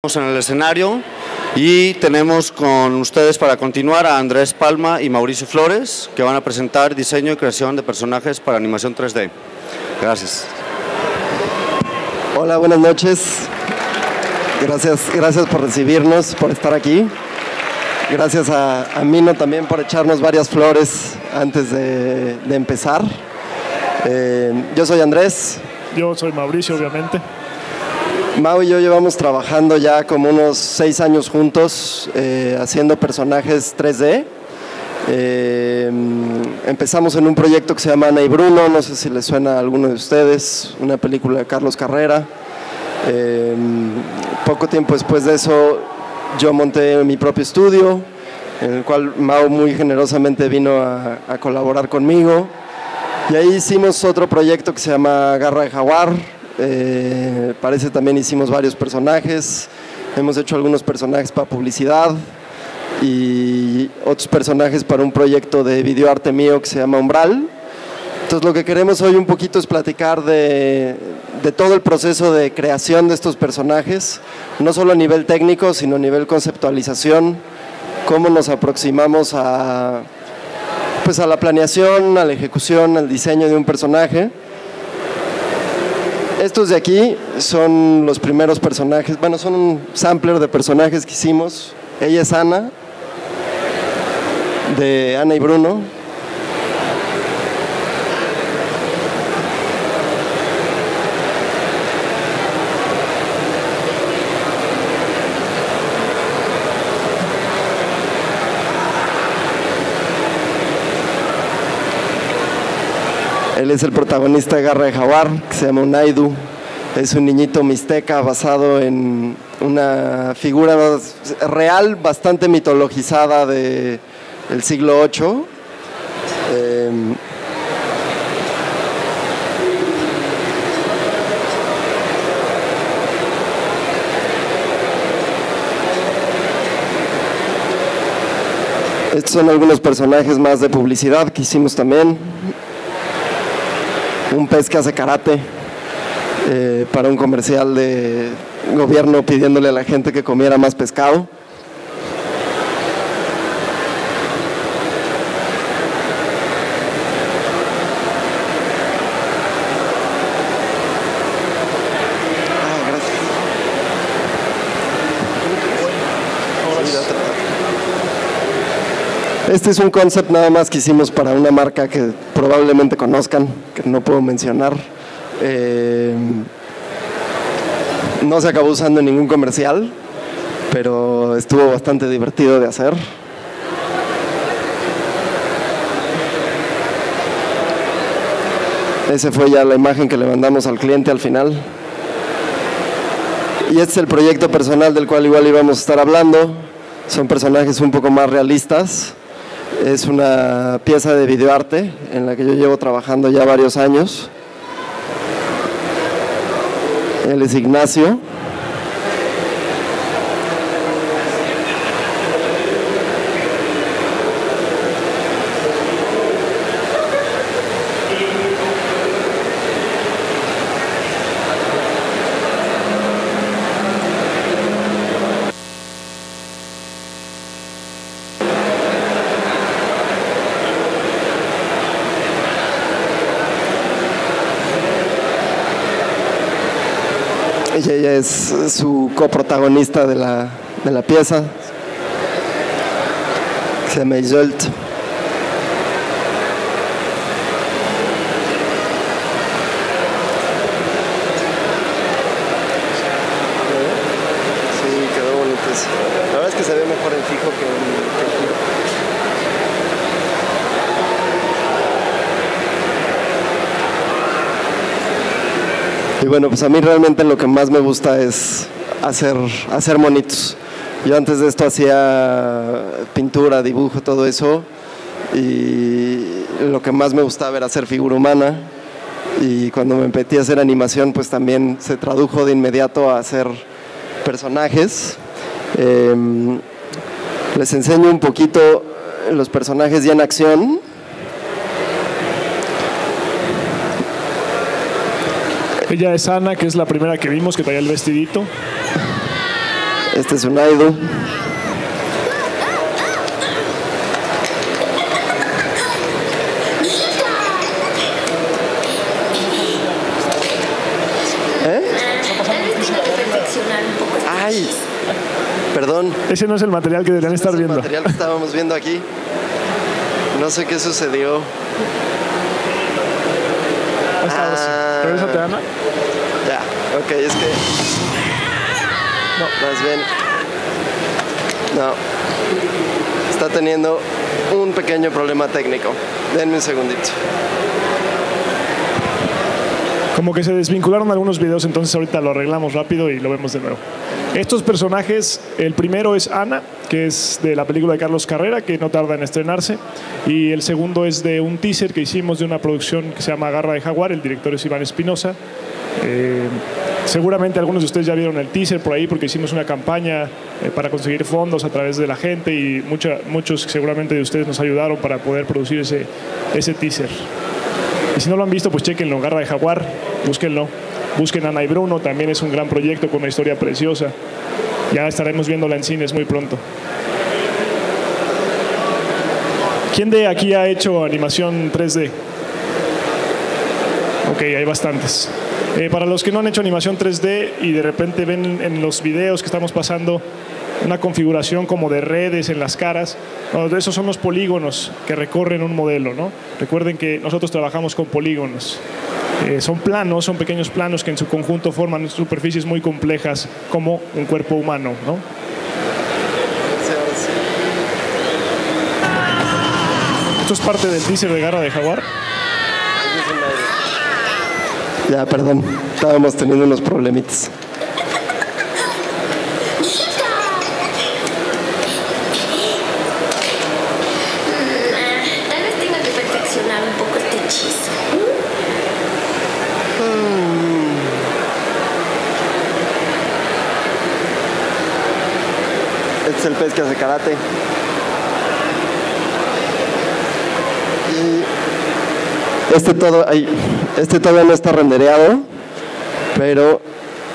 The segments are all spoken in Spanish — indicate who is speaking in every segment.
Speaker 1: En el escenario y tenemos con ustedes para continuar a Andrés Palma y Mauricio Flores, que van a presentar diseño y creación de personajes para animación 3D. Gracias.
Speaker 2: Hola, buenas noches. Gracias por recibirnos, por estar aquí. Gracias a Mino también por echarnos varias flores antes de empezar. Yo soy Andrés.
Speaker 3: Yo soy Mauricio, obviamente.
Speaker 2: Mau y yo llevamos trabajando ya como unos 6 años juntos, haciendo personajes 3D. Empezamos en un proyecto que se llama Ana y Bruno, no sé si les suena a alguno de ustedes, una película de Carlos Carrera. Poco tiempo después de eso yo monté mi propio estudio, en el cual Mau muy generosamente vino a colaborar conmigo. Y ahí hicimos otro proyecto que se llama Garra de Jaguar. Parece también hicimos varios personajes, hemos hecho algunos personajes para publicidad y otros personajes para un proyecto de videoarte mío que se llama Umbral. Entonces lo que queremos hoy un poquito es platicar de todo el proceso de creación de estos personajes, no solo a nivel técnico sino a nivel conceptualización, cómo nos aproximamos a la planeación, a la ejecución, al diseño de un personaje. Estos de aquí son los primeros personajes, bueno, son un sampler de personajes que hicimos. Ella es Ana, de Ana y Bruno. Él es el protagonista de Garra de Jaguar, que se llama Unaidu. Es un niñito mixteca basado en una figura real, bastante mitologizada del siglo VIII. Estos son algunos personajes más de publicidad que hicimos también. Un pez que hace karate para un comercial de gobierno pidiéndole a la gente que comiera más pescado. Este es un concept nada más que hicimos para una marca que probablemente conozcan, que no puedo mencionar. No se acabó usando en ningún comercial, pero estuvo bastante divertido de hacer. Esa fue ya la imagen que le mandamos al cliente al final. Y este es el proyecto personal del cual igual íbamos a estar hablando. Son personajes un poco más realistas. Es una pieza de videoarte en la que yo llevo trabajando ya varios años. Él es Ignacio. Ella es su coprotagonista de la pieza. Se llama Isolt. Sí, quedó bonito eso. La verdad es que se ve mejor en fijo que en giro. Y bueno, pues a mí realmente lo que más me gusta es hacer monitos. Yo antes de esto hacía pintura, dibujo, todo eso. Y lo que más me gustaba era hacer figura humana. Y cuando me metí a hacer animación, pues también se tradujo de inmediato a hacer personajes. Les enseño un poquito los personajes ya en acción.
Speaker 3: Ella es Ana, que es la primera que vimos, que traía el vestidito.
Speaker 2: Este es un idol. Ay, perdón.
Speaker 3: Ese no es el material que deberían estar viendo.
Speaker 2: El material que estábamos viendo aquí. No sé qué sucedió.
Speaker 3: Regrésate, Ana.
Speaker 2: Ya, ok, es que... No, más bien... No. Está teniendo un pequeño problema técnico. Denme un segundito.
Speaker 3: Como que se desvincularon algunos videos, entonces ahorita lo arreglamos rápido y lo vemos de nuevo. Estos personajes, el primero es Ana, que es de la película de Carlos Carrera, que no tarda en estrenarse, y el segundo es de un teaser que hicimos de una producción que se llama Garra de Jaguar, el director es Iván Espinosa. Seguramente algunos de ustedes ya vieron el teaser por ahí porque hicimos una campaña para conseguir fondos a través de la gente y muchos seguramente de ustedes nos ayudaron para poder producir ese teaser. Y si no lo han visto, pues chequenlo, Garra de Jaguar, búsquenlo. Busquen Ana y Bruno, también es un gran proyecto con una historia preciosa. Ya estaremos viéndola en cines muy pronto. ¿Quién de aquí ha hecho animación 3D? Ok, hay bastantes. Para los que no han hecho animación 3D y de repente ven en los videos que estamos pasando una configuración como de redes en las caras, esos son los polígonos que recorren un modelo, ¿no? Recuerden que nosotros trabajamos con polígonos. Son planos, son pequeños planos que en su conjunto forman superficies muy complejas como un cuerpo humano, ¿no? Esto es parte del teaser de Garra de Jaguar.
Speaker 2: Ya, perdón, estábamos teniendo unos problemitas.
Speaker 4: Tal vez tenga que perfeccionar un poco este hechizo.
Speaker 2: Este es el pez que hace karate. Y este todavía no está rendereado, pero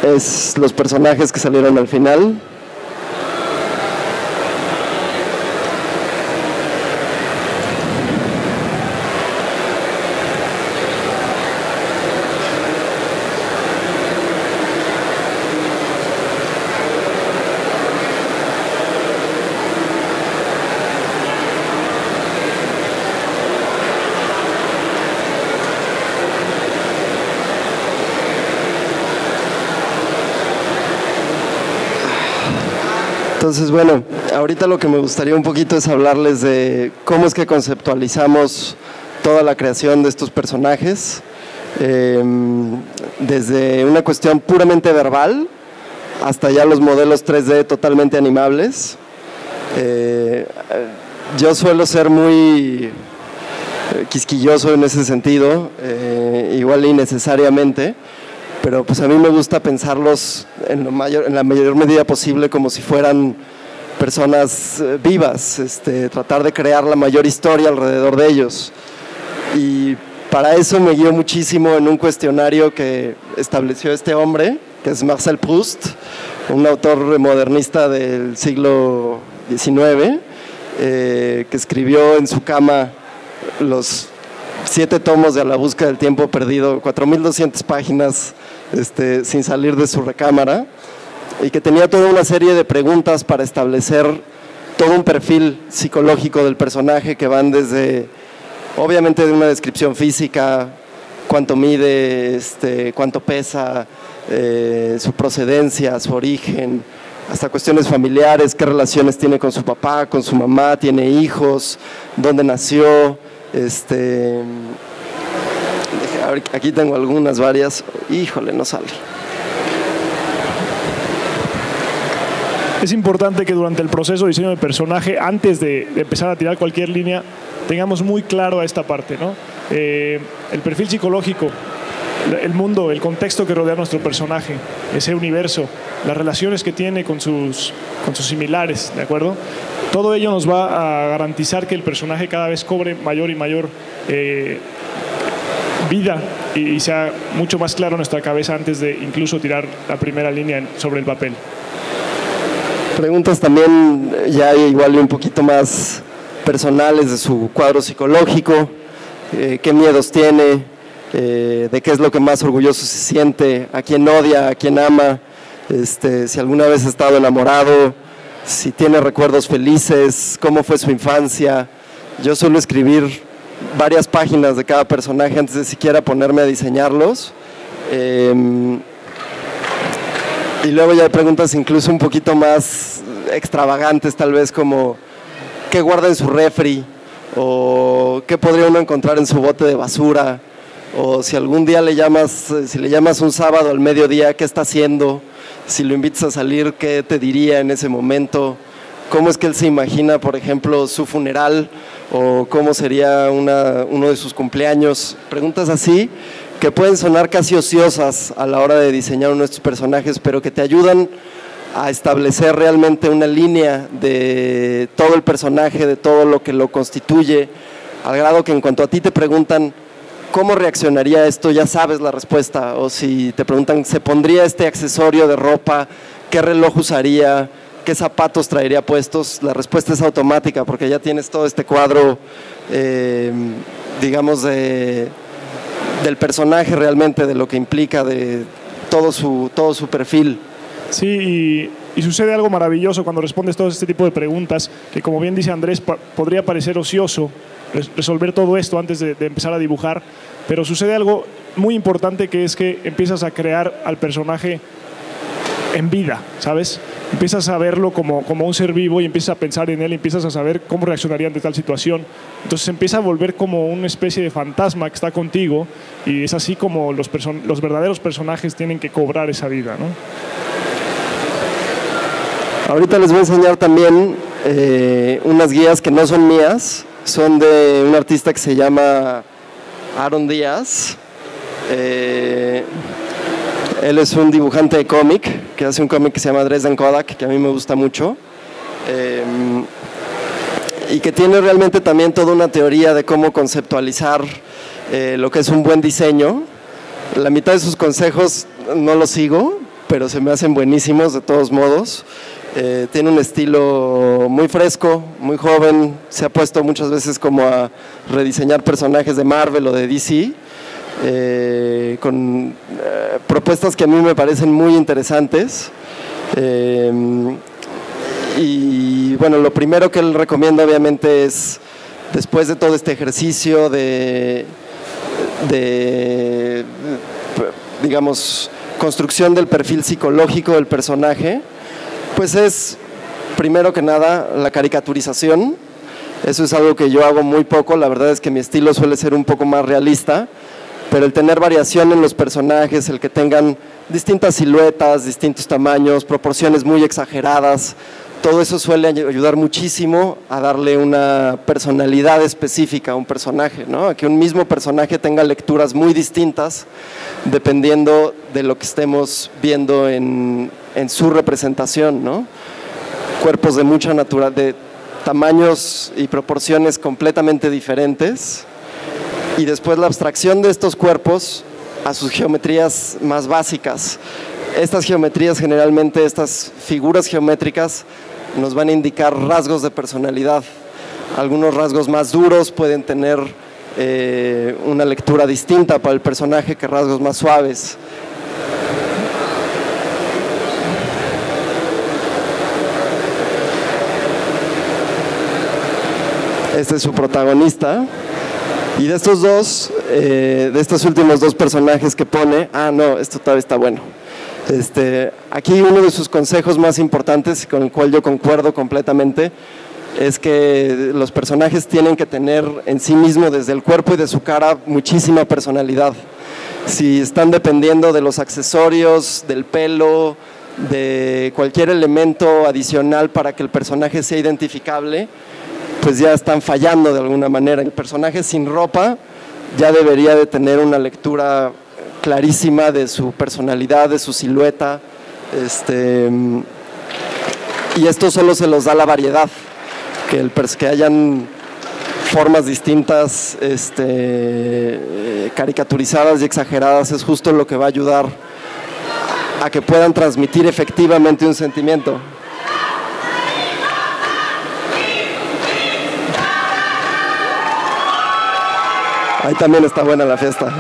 Speaker 2: es los personajes que salieron al final. Entonces, bueno, ahorita lo que me gustaría un poquito es hablarles de cómo es que conceptualizamos toda la creación de estos personajes, desde una cuestión puramente verbal hasta ya los modelos 3D totalmente animables. Yo suelo ser muy quisquilloso en ese sentido, igual innecesariamente, pero pues a mí me gusta pensarlos en la mayor medida posible como si fueran personas vivas, tratar de crear la mayor historia alrededor de ellos. Y para eso me guío muchísimo en un cuestionario que estableció este hombre, que es Marcel Proust, un autor modernista del siglo XIX, que escribió en su cama los 7 tomos de A la búsqueda del tiempo perdido, 4.200 páginas, sin salir de su recámara, y que tenía toda una serie de preguntas para establecer todo un perfil psicológico del personaje que van desde, obviamente, de una descripción física, cuánto mide, cuánto pesa, su procedencia, su origen, hasta cuestiones familiares, qué relaciones tiene con su papá, con su mamá, tiene hijos, dónde nació, aquí tengo varias, híjole, no sale.
Speaker 3: Es importante que durante el proceso de diseño de personaje, antes de empezar a tirar cualquier línea, tengamos muy claro a esta parte, ¿no? El perfil psicológico, el mundo, el contexto que rodea a nuestro personaje, ese universo, las relaciones que tiene con sus similares, ¿de acuerdo? Todo ello nos va a garantizar que el personaje cada vez cobre mayor y mayor vida y sea mucho más claro en nuestra cabeza antes de incluso tirar la primera línea sobre el papel.
Speaker 2: Preguntas también ya igual un poquito más personales de su cuadro psicológico, qué miedos tiene, de qué es lo que más orgulloso se siente, a quién odia, a quién ama, si alguna vez ha estado enamorado, si tiene recuerdos felices, cómo fue su infancia. Yo suelo escribir varias páginas de cada personaje antes de siquiera ponerme a diseñarlos. Y luego ya hay preguntas incluso un poquito más extravagantes, tal vez como qué guarda en su refri, o qué podría uno encontrar en su bote de basura, o si algún día le llamas un sábado al mediodía, ¿qué está haciendo? Si lo invitas a salir, ¿qué te diría en ese momento? ¿Cómo es que él se imagina, por ejemplo, su funeral? ¿O cómo sería uno de sus cumpleaños? Preguntas así que pueden sonar casi ociosas a la hora de diseñar uno de estos personajes, pero que te ayudan a establecer realmente una línea de todo el personaje, de todo lo que lo constituye, al grado que en cuanto a ti te preguntan ¿cómo reaccionaría esto? Ya sabes la respuesta. O si te preguntan, ¿se pondría este accesorio de ropa? ¿Qué reloj usaría? ¿Qué zapatos traería puestos? La respuesta es automática porque ya tienes todo este cuadro, digamos, del personaje realmente, de lo que implica, de todo su perfil.
Speaker 3: Sí, y sucede algo maravilloso cuando respondes todo este tipo de preguntas, que como bien dice Andrés, podría parecer ocioso resolver todo esto antes de empezar a dibujar, pero sucede algo muy importante, que es que empiezas a crear al personaje en vida, ¿sabes? Empiezas a verlo como un ser vivo y empiezas a pensar en él y empiezas a saber cómo reaccionaría ante tal situación. Entonces se empieza a volver como una especie de fantasma que está contigo, y es así como los verdaderos personajes tienen que cobrar esa vida, ¿no?
Speaker 2: Ahorita les voy a enseñar también unas guías que no son mías, son de un artista que se llama Aaron Díaz. Él es un dibujante de cómic, que hace un cómic que se llama Dresden Kodak, que a mí me gusta mucho, y que tiene realmente también toda una teoría de cómo conceptualizar lo que es un buen diseño. La mitad de sus consejos no los sigo, pero se me hacen buenísimos de todos modos. Tiene un estilo muy fresco, muy joven, se ha puesto muchas veces como a rediseñar personajes de Marvel o de DC, con propuestas que a mí me parecen muy interesantes. Y bueno, lo primero que él recomienda obviamente es, después de todo este ejercicio de digamos, construcción del perfil psicológico del personaje, pues es, primero que nada, la caricaturización. Eso es algo que yo hago muy poco. La verdad es que mi estilo suele ser un poco más realista, pero el tener variación en los personajes, el que tengan distintas siluetas, distintos tamaños, proporciones muy exageradas, todo eso suele ayudar muchísimo a darle una personalidad específica a un personaje, ¿no? A que un mismo personaje tenga lecturas muy distintas dependiendo de lo que estemos viendo en su representación, ¿no? Cuerpos de de tamaños y proporciones completamente diferentes, y después la abstracción de estos cuerpos a sus geometrías más básicas. Estas geometrías, generalmente estas figuras geométricas, nos van a indicar rasgos de personalidad. Algunos rasgos más duros pueden tener una lectura distinta para el personaje que rasgos más suaves. Este es su protagonista. Y de estos dos, de estos últimos dos personajes que pone, esto todavía está bueno. Aquí uno de sus consejos más importantes, con el cual yo concuerdo completamente, es que los personajes tienen que tener en sí mismo, desde el cuerpo y de su cara, muchísima personalidad. Si están dependiendo de los accesorios, del pelo, de cualquier elemento adicional para que el personaje sea identificable, pues ya están fallando de alguna manera. El personaje sin ropa ya debería de tener una lectura clarísima de su personalidad, de su silueta, y esto solo se los da la variedad, que hayan formas distintas, caricaturizadas y exageradas, es justo lo que va a ayudar a que puedan transmitir efectivamente un sentimiento. Ahí también está buena la fiesta.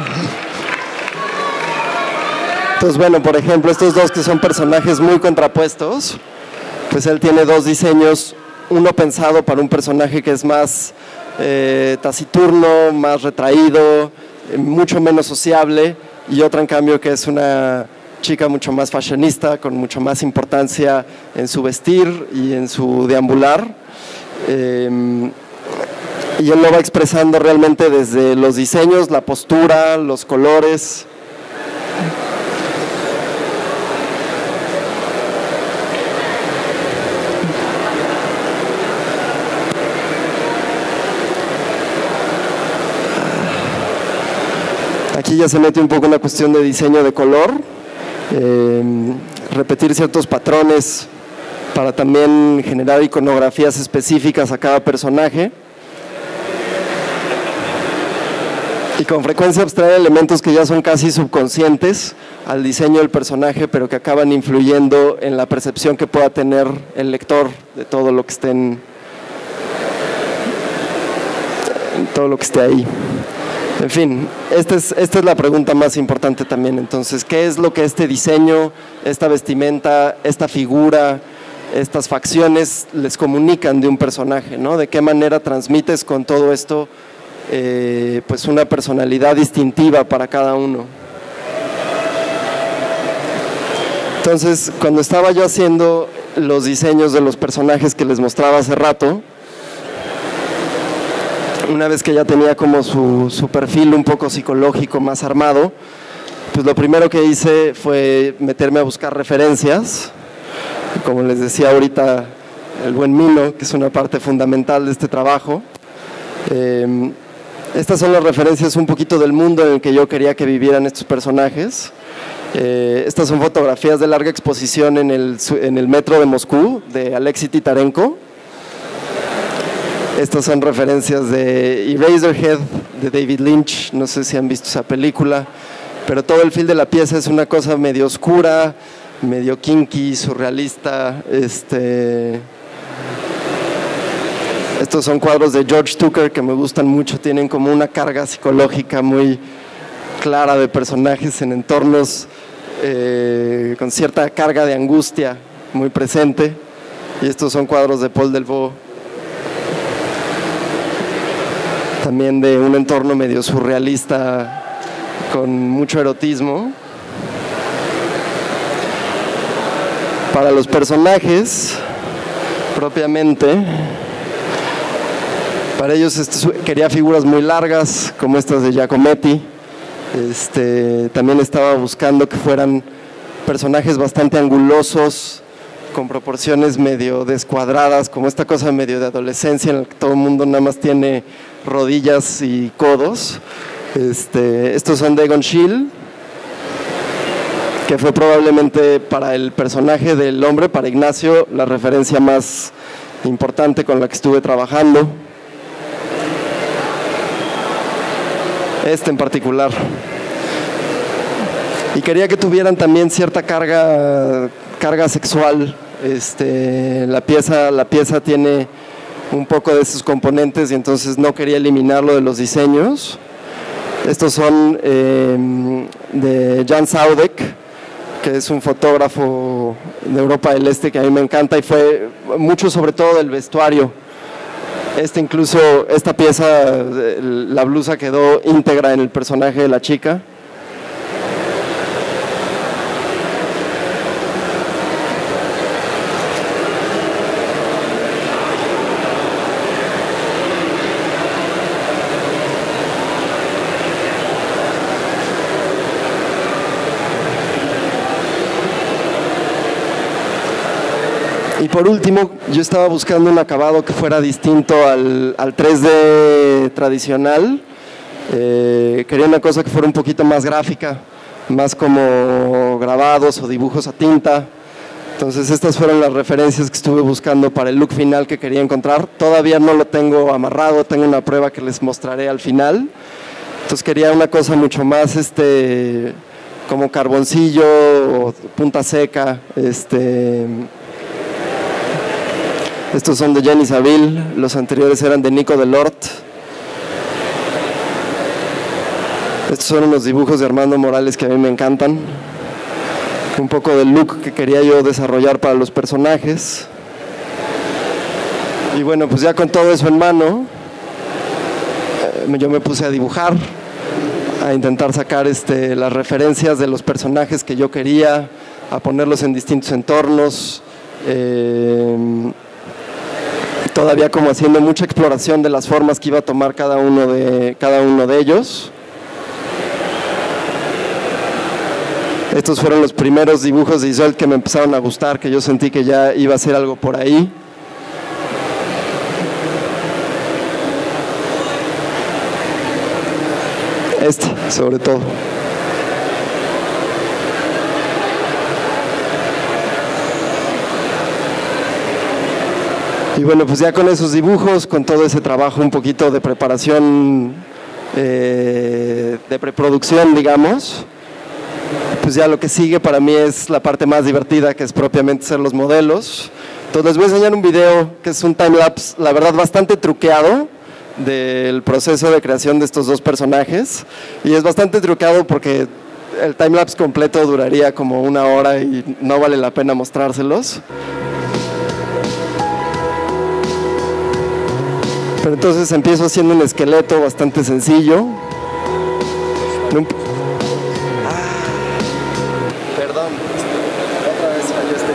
Speaker 2: Entonces, bueno, por ejemplo, estos dos que son personajes muy contrapuestos, pues él tiene dos diseños, uno pensado para un personaje que es más taciturno, más retraído, mucho menos sociable, y otro en cambio que es una chica mucho más fashionista, con mucho más importancia en su vestir y en su deambular. Y él lo va expresando realmente desde los diseños, la postura, los colores. Aquí ya se mete un poco una cuestión de diseño de color, repetir ciertos patrones para también generar iconografías específicas a cada personaje. Y con frecuencia abstraer elementos que ya son casi subconscientes al diseño del personaje, pero que acaban influyendo en la percepción que pueda tener el lector de todo lo que esté ahí. En fin, esta es la pregunta más importante también. Entonces, ¿qué es lo que este diseño, esta vestimenta, esta figura, estas facciones les comunican de un personaje, ¿no? ¿De qué manera transmites con todo esto pues una personalidad distintiva para cada uno? Entonces, cuando estaba yo haciendo los diseños de los personajes que les mostraba hace rato, una vez que ya tenía como su perfil un poco psicológico más armado, pues lo primero que hice fue meterme a buscar referencias. Como les decía ahorita el buen Mino, que es una parte fundamental de este trabajo. Estas son las referencias un poquito del mundo en el que yo quería que vivieran estos personajes. Estas son fotografías de larga exposición en el metro de Moscú, de Alexei Titarenko. Estas son referencias de Eraserhead, de David Lynch, no sé si han visto esa película, pero todo el feel de la pieza es una cosa medio oscura, medio kinky, surrealista. Estos son cuadros de George Tucker que me gustan mucho, tienen como una carga psicológica muy clara de personajes en entornos con cierta carga de angustia muy presente. Y estos son cuadros de Paul Delvaux, también de un entorno medio surrealista con mucho erotismo. Para los personajes, propiamente, para ellos quería figuras muy largas, como estas de Giacometti. También estaba buscando que fueran personajes bastante angulosos, con proporciones medio descuadradas, como esta cosa medio de adolescencia en la que todo el mundo nada más tiene rodillas y codos. Estos son de Egon Schiele, que fue probablemente para el personaje del hombre, para Ignacio, la referencia más importante con la que estuve trabajando. En particular. Y quería que tuvieran también cierta carga sexual. La pieza tiene un poco de esos componentes y entonces no quería eliminarlo de los diseños. Estos son de Jan Saudek, que es un fotógrafo de Europa del Este que a mí me encanta y fue mucho sobre todo del vestuario. Incluso esta pieza, la blusa quedó íntegra en el personaje de la chica. Y por último, yo estaba buscando un acabado que fuera distinto al 3D tradicional. Quería una cosa que fuera un poquito más gráfica, más como grabados o dibujos a tinta. Entonces estas fueron las referencias que estuve buscando para el look final que quería encontrar. Todavía no lo tengo amarrado, tengo una prueba que les mostraré al final. Entonces quería una cosa mucho más como carboncillo o punta seca. Estos son de Jenny Saville, los anteriores eran de Nico Delort. Estos son unos dibujos de Armando Morales que a mí me encantan. Un poco del look que quería yo desarrollar para los personajes. Y bueno, pues ya con todo eso en mano, yo me puse a dibujar, a intentar sacar las referencias de los personajes que yo quería, a ponerlos en distintos entornos, todavía como haciendo mucha exploración de las formas que iba a tomar cada uno de ellos. Estos fueron los primeros dibujos de Isolde que me empezaron a gustar, que yo sentí que ya iba a hacer algo por ahí. Sobre todo. Y bueno, pues ya con esos dibujos, con todo ese trabajo un poquito de preparación, de preproducción, digamos, pues ya lo que sigue para mí es la parte más divertida, que es propiamente ser los modelos. Entonces les voy a enseñar un video que es un timelapse, la verdad, bastante truqueado, del proceso de creación de estos dos personajes, y es bastante trucado porque el timelapse completo duraría como 1 hora y no vale la pena mostrárselos. Pero entonces empiezo haciendo un esqueleto bastante sencillo. Perdón, otra vez falló este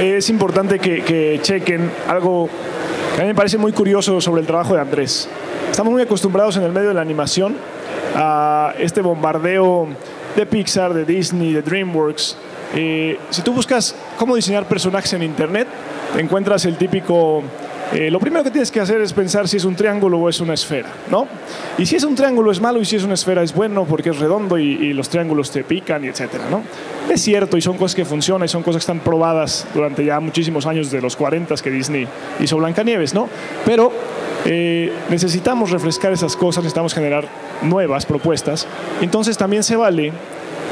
Speaker 2: video.
Speaker 3: Es importante que chequen algo que a mí me parece muy curioso sobre el trabajo de Andrés. Estamos muy acostumbrados en el medio de la animación a este bombardeo de Pixar, de Disney, de DreamWorks. Si tú buscas cómo diseñar personajes en internet, encuentras el típico... lo primero que tienes que hacer es pensar si es un triángulo o es una esfera, ¿no? Y si es un triángulo es malo y si es una esfera es bueno porque es redondo y los triángulos te pican y etcétera, ¿no? Es cierto, y son cosas que funcionan y son cosas que están probadas durante ya muchísimos años, de los 40 que Disney hizo Blancanieves, ¿no? Pero necesitamos refrescar esas cosas, necesitamos generar nuevas propuestas. Entonces también se vale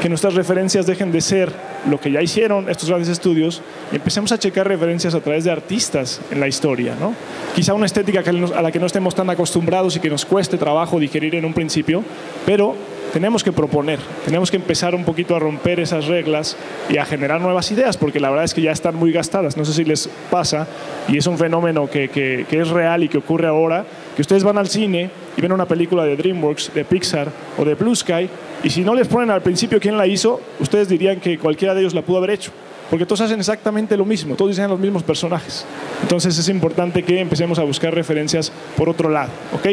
Speaker 3: que nuestras referencias dejen de ser lo que ya hicieron estos grandes estudios y empecemos a checar referencias a través de artistas en la historia, ¿no? Quizá una estética a la que no estemos tan acostumbrados y que nos cueste trabajo digerir en un principio, pero tenemos que proponer, tenemos que empezar un poquito a romper esas reglas y a generar nuevas ideas, porque la verdad es que ya están muy gastadas. No sé si les pasa, y es un fenómeno que es real y que ocurre ahora, que ustedes van al cine y ven una película de DreamWorks, de Pixar o de Blue Sky, y si no les ponen al principio quién la hizo, ustedes dirían que cualquiera de ellos la pudo haber hecho, porque todos hacen exactamente lo mismo, todos diseñan los mismos personajes. Entonces es importante que empecemos a buscar referencias por otro lado, ¿ok?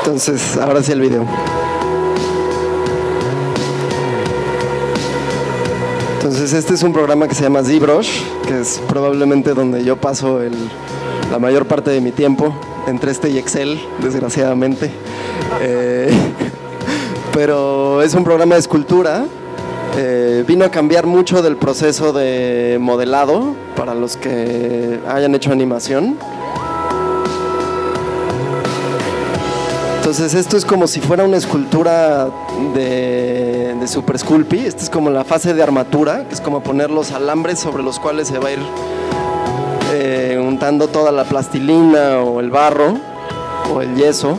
Speaker 2: Entonces, ahora sí el video. Entonces, este es un programa que se llama ZBrush, que es probablemente donde yo paso la mayor parte de mi tiempo, entre este y Excel, desgraciadamente. Pero es un programa de escultura. Vino a cambiar mucho del proceso de modelado para los que hayan hecho animación. Entonces esto es como si fuera una escultura de Super Sculpey. Esta es como la fase de armatura, que es como poner los alambres sobre los cuales se va a ir untando toda la plastilina o el barro o el yeso.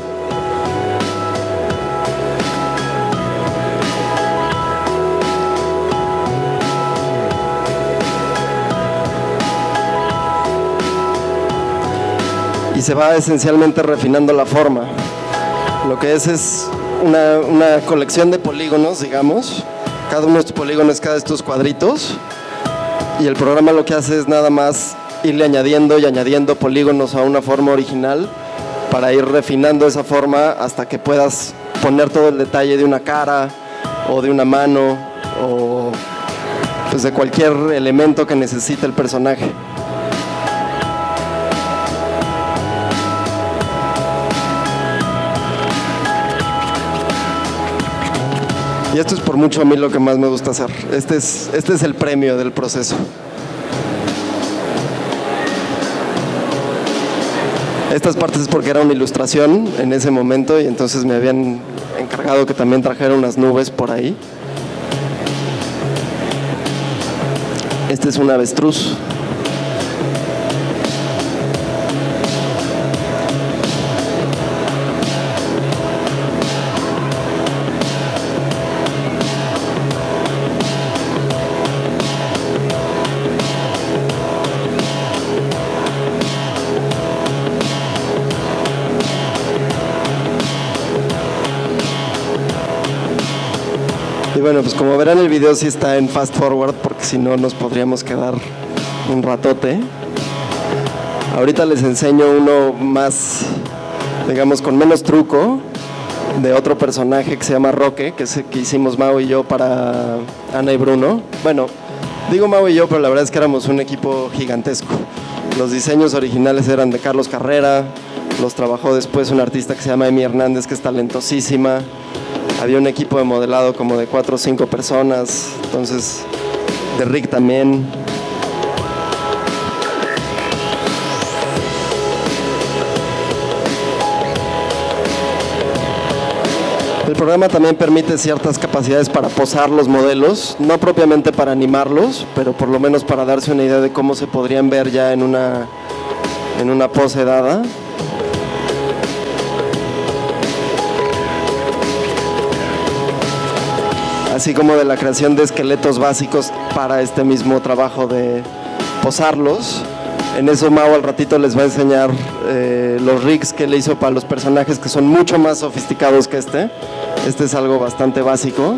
Speaker 2: Y se va esencialmente refinando la forma. Lo que es una colección de polígonos, digamos. Cada uno de estos polígonos, cada de estos cuadritos. Y el programa lo que hace es nada más irle añadiendo y añadiendo polígonos a una forma original para ir refinando esa forma hasta que puedas poner todo el detalle de una cara o de una mano o pues de cualquier elemento que necesite el personaje. Y esto es por mucho a mí lo que más me gusta hacer. Este es el premio del proceso. Estas partes es porque era una ilustración en ese momento y entonces me habían encargado que también trajera unas nubes por ahí. Este es un avestruz. Y bueno, pues como verán el video sí está en fast forward porque si no nos podríamos quedar un ratote. Ahorita les enseño uno más, digamos, con menos truco, de otro personaje que se llama Roque, que es el que hicimos Mau y yo para Ana y Bruno. Bueno, digo Mau y yo, pero la verdad es que éramos un equipo gigantesco. Los diseños originales eran de Carlos Carrera, los trabajó después un artista que se llama Emi Hernández, que es talentosísima. Había un equipo de modelado como de 4 o 5 personas, entonces de Rick también. El programa también permite ciertas capacidades para posar los modelos, no propiamente para animarlos, pero por lo menos para darse una idea de cómo se podrían ver ya en una pose dada. Así como de la creación de esqueletos básicos para este mismo trabajo de posarlos. En eso Mau al ratito les va a enseñar los rigs que le hizo para los personajes, que son mucho más sofisticados que este. Este es algo bastante básico.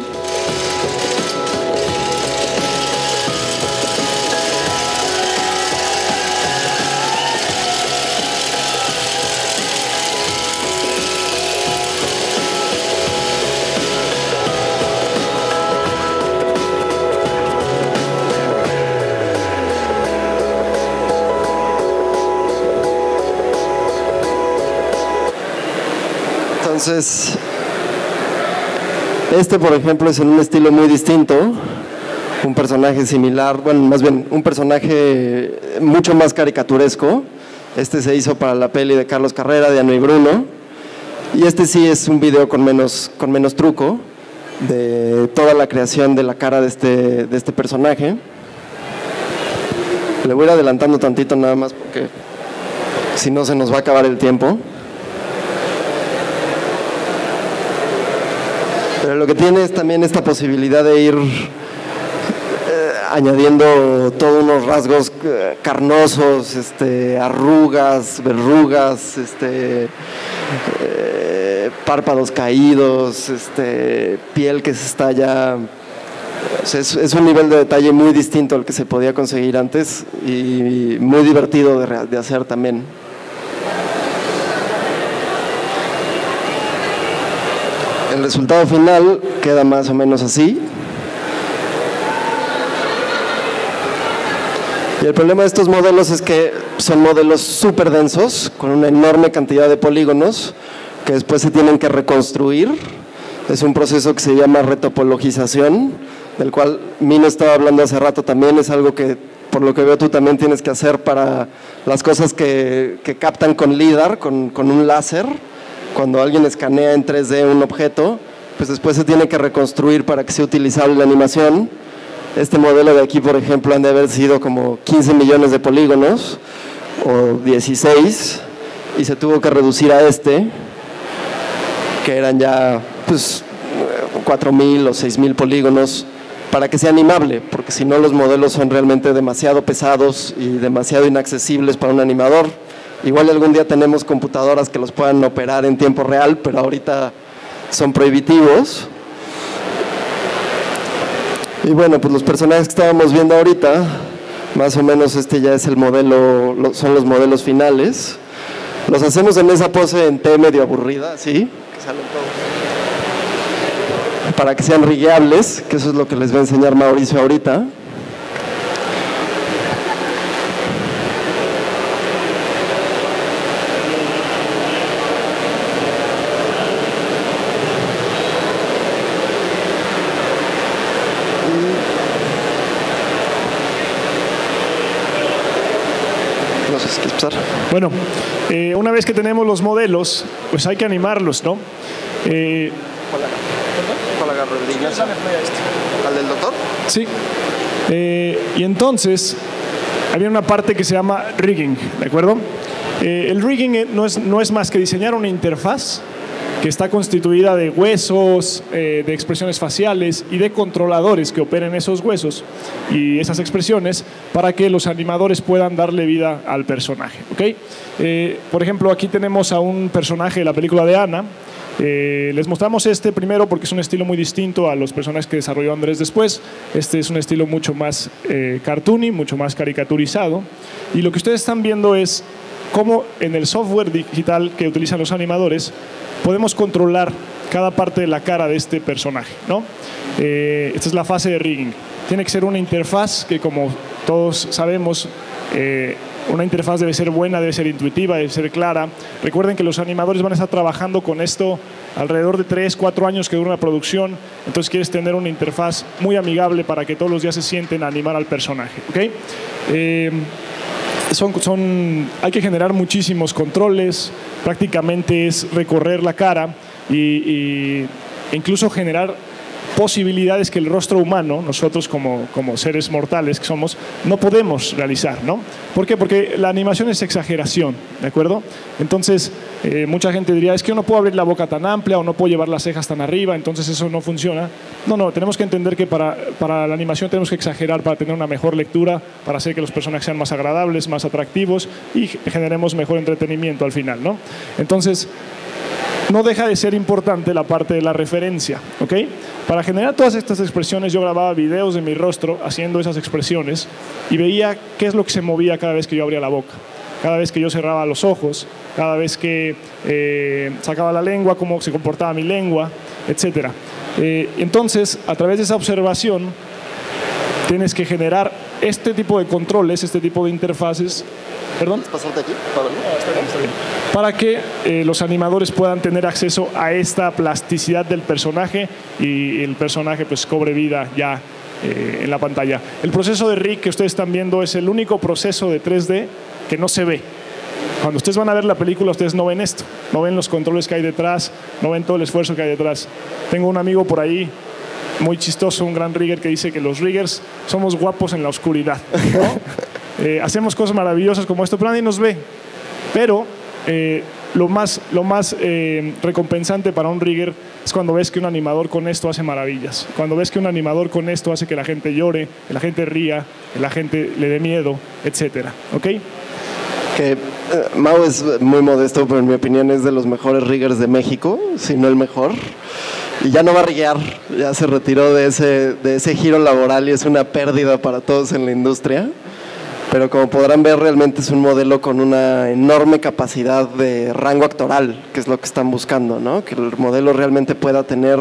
Speaker 2: Entonces, este por ejemplo es en un estilo muy distinto, un personaje similar, bueno, más bien un personaje mucho más caricaturesco. Este se hizo para la peli de Carlos Carrera, de Ana y Bruno, y este sí es un video con menos truco, de toda la creación de la cara de este personaje. Le voy a ir adelantando tantito nada más porque si no se nos va a acabar el tiempo. Pero lo que tiene es también esta posibilidad de ir añadiendo todos unos rasgos carnosos, arrugas, verrugas, párpados caídos, piel que se está ya... O sea, es un nivel de detalle muy distinto al que se podía conseguir antes y muy divertido de hacer también. El resultado final queda más o menos así. Y el problema de estos modelos es que son modelos súper densos, con una enorme cantidad de polígonos, que después se tienen que reconstruir. Es un proceso que se llama retopologización, del cual Mino estaba hablando hace rato también. Es algo que, por lo que veo, tú también tienes que hacer para las cosas que captan con LIDAR, con un láser. Cuando alguien escanea en 3D un objeto, pues después se tiene que reconstruir para que sea utilizable la animación. Este modelo de aquí, por ejemplo, han de haber sido como 15 millones de polígonos, o 16, y se tuvo que reducir a que eran ya pues 4.000 o 6.000 polígonos, para que sea animable, porque si no los modelos son realmente demasiado pesados y demasiado inaccesibles para un animador. Igual algún día tenemos computadoras que los puedan operar en tiempo real, pero ahorita son prohibitivos. Y bueno, pues los personajes que estábamos viendo ahorita, más o menos ya es el modelo, son los modelos finales. Los hacemos en esa pose en T medio aburrida, ¿sí? Que salen todos. Para que sean rigueables, que eso es lo que les va a enseñar Mauricio ahorita.
Speaker 3: Bueno, una vez que tenemos los modelos, pues hay que animarlos, ¿no?
Speaker 2: ¿Cuál agarro el niño? ¿Al del doctor?
Speaker 3: Sí. Y entonces, había una parte que se llama rigging, ¿de acuerdo? El rigging no es más que diseñar una interfaz que está constituida de huesos, de expresiones faciales y de controladores que operen esos huesos y esas expresiones para que los animadores puedan darle vida al personaje, ¿ok? Por ejemplo, aquí tenemos a un personaje de la película de Ana Les mostramos este primero porque es un estilo muy distinto a los personajes que desarrolló Andrés después. Este es un estilo mucho más cartoony, mucho más caricaturizado. Y lo que ustedes están viendo es cómo en el software digital que utilizan los animadores podemos controlar cada parte de la cara de este personaje, ¿no? Esta es la fase de rigging. Tiene que ser una interfaz que, como todos sabemos, una interfaz debe ser buena, debe ser intuitiva, debe ser clara. Recuerden que los animadores van a estar trabajando con esto alrededor de 3, 4 años que dura una producción. Entonces quieres tener una interfaz muy amigable para que todos los días se sienten a animar al personaje, ¿okay? Hay que generar muchísimos controles, prácticamente es recorrer la cara e incluso generar posibilidades que el rostro humano, nosotros como seres mortales que somos, no podemos realizar, ¿no? ¿Por qué? Porque la animación es exageración, ¿de acuerdo? Entonces, mucha gente diría, es que yo no puedo abrir la boca tan amplia o no puedo llevar las cejas tan arriba, entonces eso no funciona. No, tenemos que entender que para la animación tenemos que exagerar para tener una mejor lectura, para hacer que los personajes sean más agradables, más atractivos y generemos mejor entretenimiento al final, ¿no? Entonces, no deja de ser importante la parte de la referencia, ¿ok? Para generar todas estas expresiones yo grababa videos de mi rostro haciendo esas expresiones y veía qué es lo que se movía cada vez que yo abría la boca, cada vez que yo cerraba los ojos, cada vez que sacaba la lengua, cómo se comportaba mi lengua, etc. Entonces, a través de esa observación, tienes que generar este tipo de controles, este tipo de interfaces. ¿Perdón?
Speaker 2: ¿Pasarte aquí?
Speaker 3: Para que los animadores puedan tener acceso a esta plasticidad del personaje y el personaje pues cobre vida ya en la pantalla. El proceso de rig que ustedes están viendo es el único proceso de 3D que no se ve. Cuando ustedes van a ver la película, ustedes no ven esto, no ven los controles que hay detrás, no ven todo el esfuerzo que hay detrás. Tengo un amigo por ahí muy chistoso, un gran rigger, que dice que los riggers somos guapos en la oscuridad, ¿no? Hacemos cosas maravillosas como esto, pero nadie nos ve. Pero lo más recompensante para un rigger es cuando ves que un animador con esto hace maravillas. Cuando ves que un animador con esto hace que la gente llore, que la gente ría, que la gente le dé miedo, etcétera. ¿Ok?
Speaker 2: Que Mau es muy modesto, pero en mi opinión es de los mejores riggers de México, si no el mejor. Y ya no va a riguear, ya se retiró de ese giro laboral y es una pérdida para todos en la industria. Pero como podrán ver, realmente es un modelo con una enorme capacidad de rango actoral, que es lo que están buscando, ¿no? Que el modelo realmente pueda tener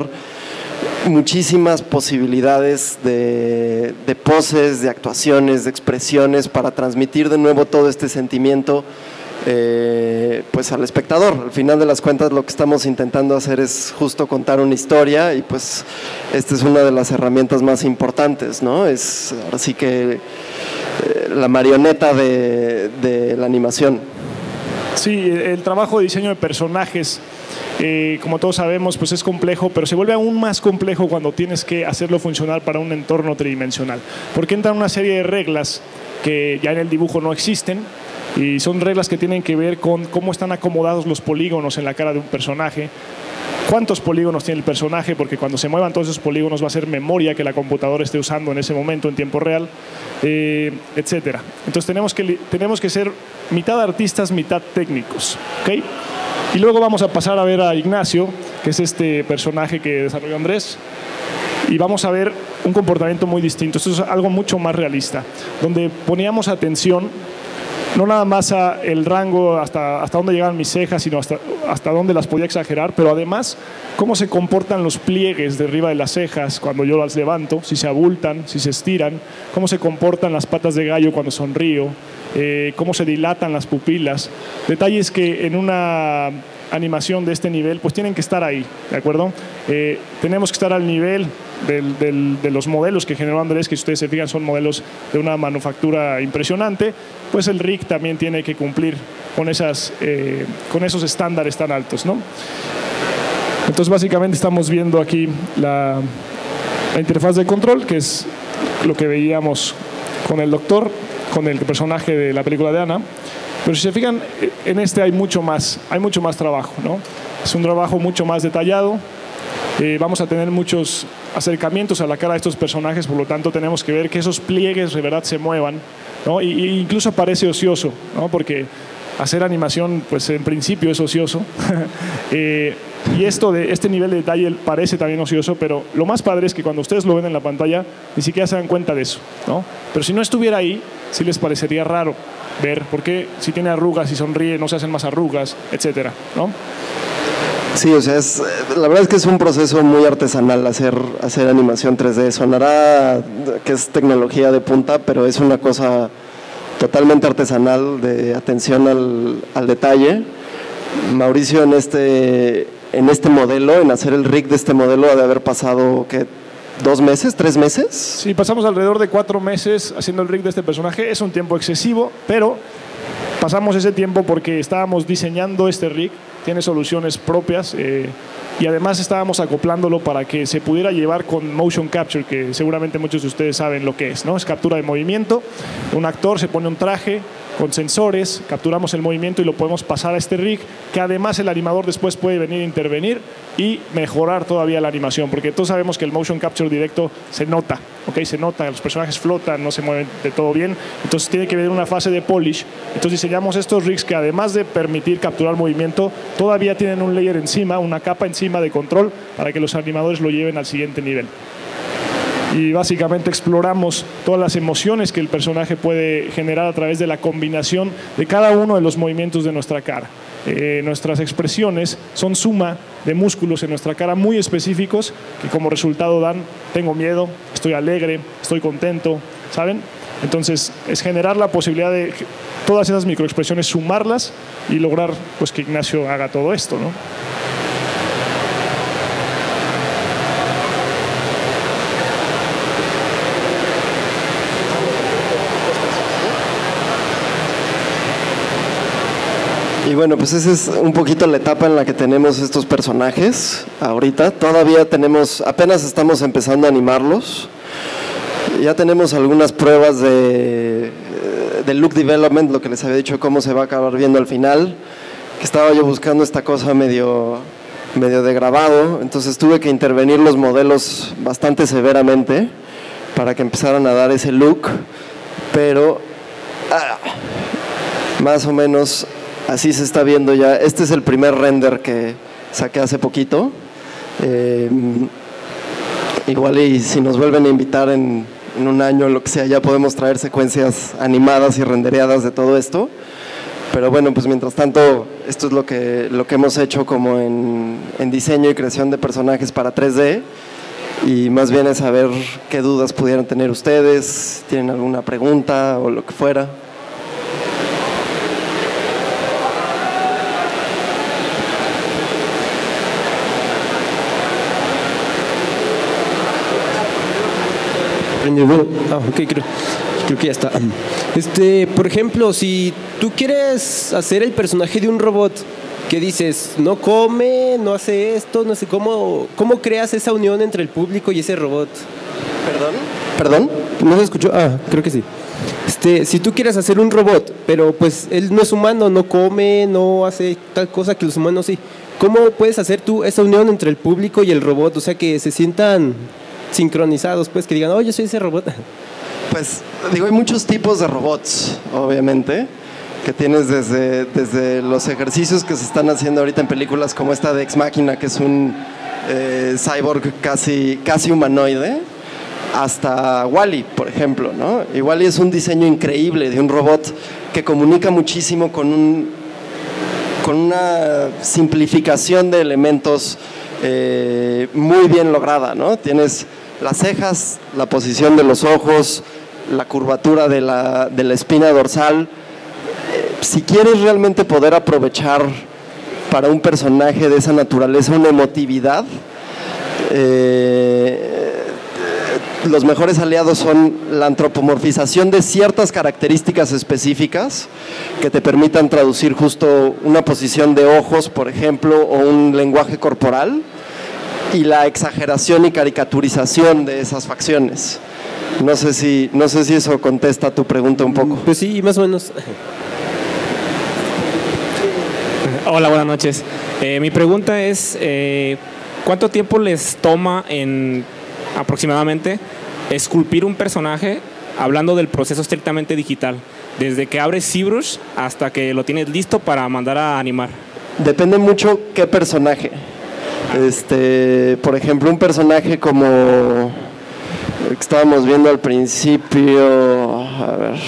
Speaker 2: muchísimas posibilidades de poses, de actuaciones, de expresiones para transmitir de nuevo todo este sentimiento pues al espectador. Al final de las cuentas lo que estamos intentando hacer es justo contar una historia y pues esta es una de las herramientas más importantes, ¿no? Es así que la marioneta de la animación.
Speaker 3: Sí, el trabajo de diseño de personajes, como todos sabemos, pues es complejo, pero se vuelve aún más complejo cuando tienes que hacerlo funcionar para un entorno tridimensional, porque entran una serie de reglas que ya en el dibujo no existen, y son reglas que tienen que ver con cómo están acomodados los polígonos en la cara de un personaje, cuántos polígonos tiene el personaje, porque cuando se muevan todos esos polígonos va a ser memoria que la computadora esté usando en ese momento en tiempo real, etcétera. Entonces tenemos que ser mitad artistas, mitad técnicos, ¿okay? Y luego vamos a pasar a ver a Ignacio, que es este personaje que desarrolló Andrés, y vamos a ver un comportamiento muy distinto. Esto es algo mucho más realista, donde poníamos atención no nada más a el rango, hasta dónde llegaban mis cejas, sino hasta dónde las podía exagerar, pero además cómo se comportan los pliegues de arriba de las cejas cuando yo las levanto, si se abultan, si se estiran, cómo se comportan las patas de gallo cuando sonrío, cómo se dilatan las pupilas, detalles que en una animación de este nivel pues tienen que estar ahí, ¿de acuerdo? Tenemos que estar al nivel de los modelos que generó Andrés, que si ustedes se fijan son modelos de una manufactura impresionante, pues el rig también tiene que cumplir con esos estándares tan altos, ¿no? Entonces básicamente estamos viendo aquí la interfaz de control, que es lo que veíamos con el doctor, con el personaje de la película de Ana. Pero si se fijan, en este hay mucho más trabajo, ¿no? Es un trabajo mucho más detallado. Vamos a tener muchos acercamientos a la cara de estos personajes, por lo tanto tenemos que ver que esos pliegues de verdad se muevan, ¿no? Y incluso parece ocioso, ¿no? Porque hacer animación, pues en principio es ocioso. Y este nivel de detalle parece también ocioso, pero lo más padre es que cuando ustedes lo ven en la pantalla, ni siquiera se dan cuenta de eso, ¿no? Pero si no estuviera ahí, sí les parecería raro ver por qué si tiene arrugas y sonríe no se hacen más arrugas, etcétera, ¿no?
Speaker 2: Sí, o sea, la verdad es que es un proceso muy artesanal hacer animación 3D. Sonará que es tecnología de punta, pero es una cosa totalmente artesanal de atención al detalle. Mauricio en este modelo, en hacer el rig de este modelo, ha de haber pasado, ¿qué? ¿2 meses? ¿3 meses?
Speaker 3: Sí, pasamos alrededor de 4 meses haciendo el rig de este personaje. Es un tiempo excesivo, pero pasamos ese tiempo porque estábamos diseñando este rig, tiene soluciones propias y además estábamos acoplándolo para que se pudiera llevar con motion capture, que seguramente muchos de ustedes saben lo que es, ¿no? Es captura de movimiento. Un actor se pone un traje con sensores, capturamos el movimiento y lo podemos pasar a este rig, que además el animador después puede venir a intervenir y mejorar todavía la animación, porque todos sabemos que el motion capture directo se nota, ¿okay? Se nota, los personajes flotan, no se mueven de todo bien, entonces tiene que venir una fase de polish. Entonces diseñamos estos rigs que además de permitir capturar movimiento, todavía tienen un layer encima, una capa encima de control para que los animadores lo lleven al siguiente nivel. Y básicamente exploramos todas las emociones que el personaje puede generar a través de la combinación de cada uno de los movimientos de nuestra cara. Nuestras expresiones son suma de músculos en nuestra cara muy específicos que como resultado dan: tengo miedo, estoy alegre, estoy contento, ¿saben? Entonces es generar la posibilidad de todas esas microexpresiones, sumarlas y lograr pues que Ignacio haga todo esto, ¿no?
Speaker 2: Y bueno, pues esa es un poquito la etapa en la que tenemos estos personajes ahorita. Todavía apenas estamos empezando a animarlos. Ya tenemos algunas pruebas de look development, lo que les había dicho, cómo se va a acabar viendo al final. Que estaba yo buscando esta cosa medio de grabado, entonces tuve que intervenir los modelos bastante severamente para que empezaran a dar ese look, pero más o menos así se está viendo ya. Este es el primer render que saqué hace poquito. Igual y si nos vuelven a invitar en un año, lo que sea, ya podemos traer secuencias animadas y rendereadas de todo esto. Pero bueno, pues mientras tanto, esto es lo que hemos hecho como en diseño y creación de personajes para 3D. Y más bien es saber qué dudas pudieran tener ustedes, tienen alguna pregunta o lo que fuera.
Speaker 5: Ok, creo que ya está. Por ejemplo, si tú quieres hacer el personaje de un robot que dices, no come, no hace esto, no sé cómo creas esa unión entre el público y ese robot.
Speaker 2: ¿Perdón?
Speaker 5: ¿No se escuchó? Creo que sí. Si tú quieres hacer un robot, pero pues él no es humano, no come, no hace tal cosa que los humanos sí. ¿Cómo puedes hacer tú esa unión entre el público y el robot? O sea, que se sientan sincronizados, pues, que digan, oh, yo soy ese robot.
Speaker 2: Pues, digo, hay muchos tipos de robots, obviamente, que tienes desde los ejercicios que se están haciendo ahorita en películas como esta de Ex Machina, que es un cyborg casi humanoide, hasta Wall-E, por ejemplo, ¿no? Y Wall-E es un diseño increíble de un robot que comunica muchísimo con una simplificación de elementos muy bien lograda, ¿no? Tienes las cejas, la posición de los ojos, la curvatura de la espina dorsal. Si quieres realmente poder aprovechar para un personaje de esa naturaleza una emotividad, los mejores aliados son la antropomorfización de ciertas características específicas que te permitan traducir justo una posición de ojos, por ejemplo, o un lenguaje corporal, y la exageración y caricaturización de esas facciones. No sé si eso contesta tu pregunta un poco.
Speaker 5: Pues sí, más o menos.
Speaker 6: Hola, buenas noches. Mi pregunta es, ¿cuánto tiempo les toma aproximadamente esculpir un personaje, hablando del proceso estrictamente digital, desde que abres ZBrush hasta que lo tienes listo para mandar a animar?
Speaker 2: Depende mucho qué personaje. Por ejemplo, un personaje como el que estábamos viendo al principio, a ver.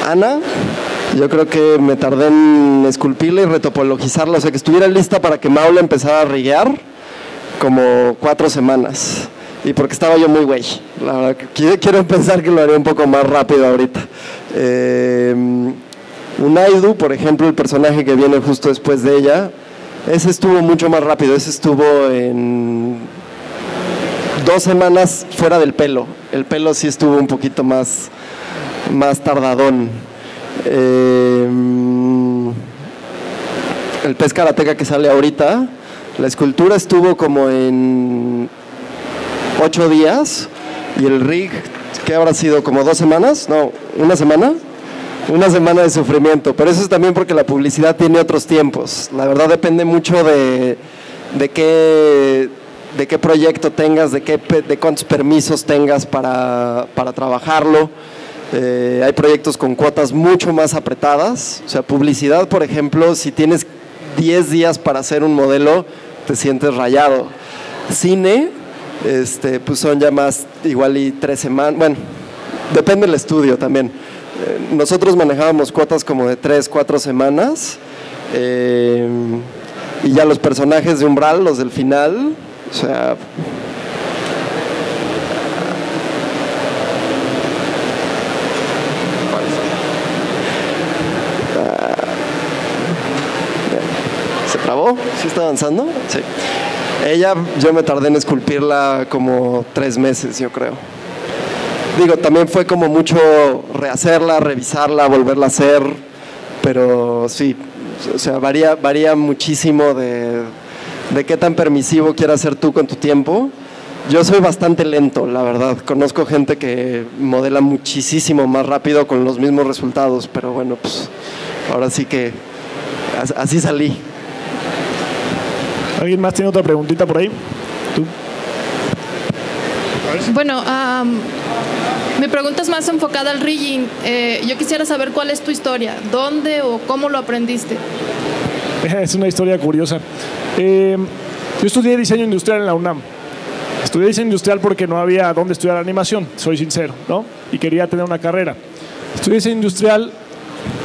Speaker 2: Ana, yo creo que me tardé en esculpirla y retopologizarla, o sea, que estuviera lista para que Mau la empezara a riguear como 4 semanas. Y porque estaba yo muy güey, la verdad, quiero pensar que lo haría un poco más rápido ahorita. Unaidu, por ejemplo, el personaje que viene justo después de ella, ese estuvo mucho más rápido, ese estuvo en 2 semanas fuera del pelo. El pelo sí estuvo un poquito más tardadón. El pez karateca que sale ahorita, la escultura estuvo como en 8 días y el rig, ¿qué habrá sido? ¿Como 2 semanas? No, ¿1 semana? 1 semana de sufrimiento, pero eso es también porque la publicidad tiene otros tiempos. La verdad depende mucho de qué proyecto tengas, de cuántos permisos tengas para trabajarlo. Hay proyectos con cuotas mucho más apretadas, o sea, publicidad, por ejemplo, si tienes 10 días para hacer un modelo, te sientes rayado. Cine, pues son ya más, igual y 3 semanas, bueno, depende del estudio también. Nosotros manejábamos cuotas como de 3-4 semanas, y ya los personajes de Umbral, los del final, o sea... ¿Se trabó? ¿Sí está avanzando? Sí. Ella, yo me tardé en esculpirla como 3 meses, yo creo. Digo, también fue como mucho rehacerla, revisarla, volverla a hacer, pero sí, o sea, varía muchísimo de qué tan permisivo quieras ser tú con tu tiempo. Yo soy bastante lento, la verdad. Conozco gente que modela muchísimo más rápido con los mismos resultados, pero bueno, pues ahora sí que así salí.
Speaker 3: ¿Alguien más tiene otra preguntita por ahí? ¿Tú?
Speaker 7: Bueno, mi pregunta es más enfocada al rigging. Yo quisiera saber cuál es tu historia, dónde o cómo lo aprendiste.
Speaker 3: Es una historia curiosa. Yo estudié diseño industrial en la UNAM. Estudié diseño industrial porque no había dónde estudiar animación, soy sincero, ¿no? Y quería tener una carrera. Estudié diseño industrial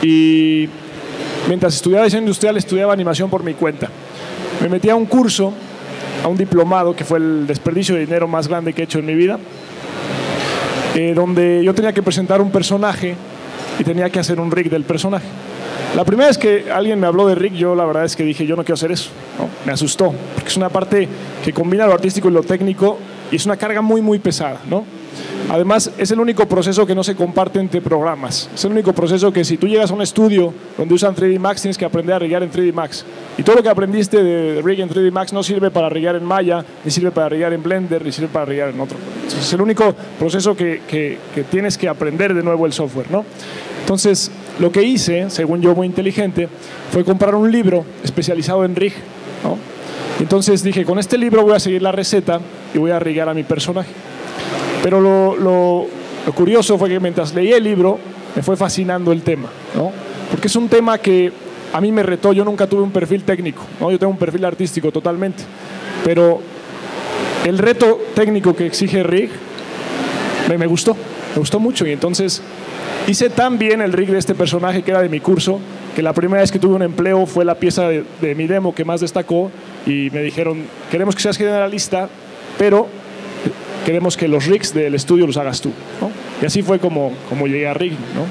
Speaker 3: y mientras estudiaba diseño industrial estudiaba animación por mi cuenta. Me metí a un curso, a un diplomado, que fue el desperdicio de dinero más grande que he hecho en mi vida, donde yo tenía que presentar un personaje y tenía que hacer un rig del personaje. La primera vez que alguien me habló de rig, yo la verdad es que dije, yo no quiero hacer eso, ¿no? Me asustó, porque es una parte que combina lo artístico y lo técnico y es una carga muy, muy pesada, ¿no? Además, es el único proceso que no se comparte entre programas. Es el único proceso que si tú llegas a un estudio donde usan 3D Max, tienes que aprender a riggar en 3D Max. Y todo lo que aprendiste de rig en 3D Max no sirve para riggar en Maya, ni sirve para riggar en Blender, ni sirve para riggar en otro. Entonces, es el único proceso que tienes que aprender de nuevo el software, ¿no? Entonces, lo que hice, según yo muy inteligente, fue comprar un libro especializado en rig, ¿no? Entonces dije, con este libro voy a seguir la receta y voy a riggar a mi personaje. Pero lo curioso fue que mientras leía el libro me fue fascinando el tema, ¿no? Porque es un tema que a mí me retó. Yo nunca tuve un perfil técnico, ¿no? Yo tengo un perfil artístico totalmente, pero el reto técnico que exige rig me gustó mucho, y entonces hice tan bien el rig de este personaje que era de mi curso, que la primera vez que tuve un empleo fue la pieza de mi demo que más destacó, y me dijeron, queremos que seas generalista, pero queremos que los rigs del estudio los hagas tú, ¿no? Y así fue como llegué a rigging, ¿no?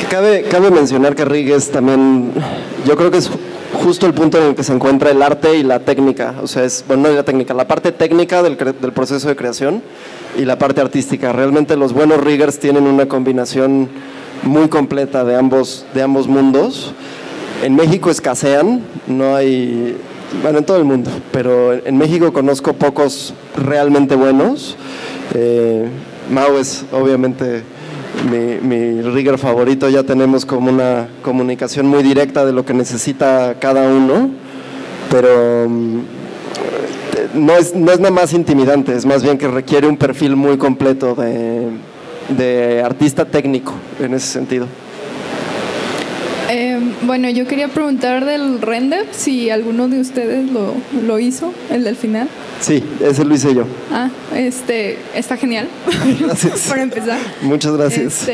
Speaker 2: Cabe mencionar que rig es también, yo creo que es justo el punto en el que se encuentra el arte y la técnica. O sea, no la técnica, la parte técnica del proceso de creación y la parte artística. Realmente los buenos riggers tienen una combinación muy completa de ambos mundos. En México escasean, no hay, bueno, en todo el mundo, pero en México conozco pocos realmente buenos. Mau es obviamente mi rigger favorito. Ya tenemos como una comunicación muy directa de lo que necesita cada uno, pero no es nada más intimidante, es más bien que requiere un perfil muy completo de artista técnico en ese sentido.
Speaker 8: Bueno, yo quería preguntar del render, si alguno de ustedes lo hizo, el del final.
Speaker 2: Sí, ese lo hice yo.
Speaker 8: Está genial.
Speaker 2: Gracias.
Speaker 8: Para empezar.
Speaker 2: Muchas gracias.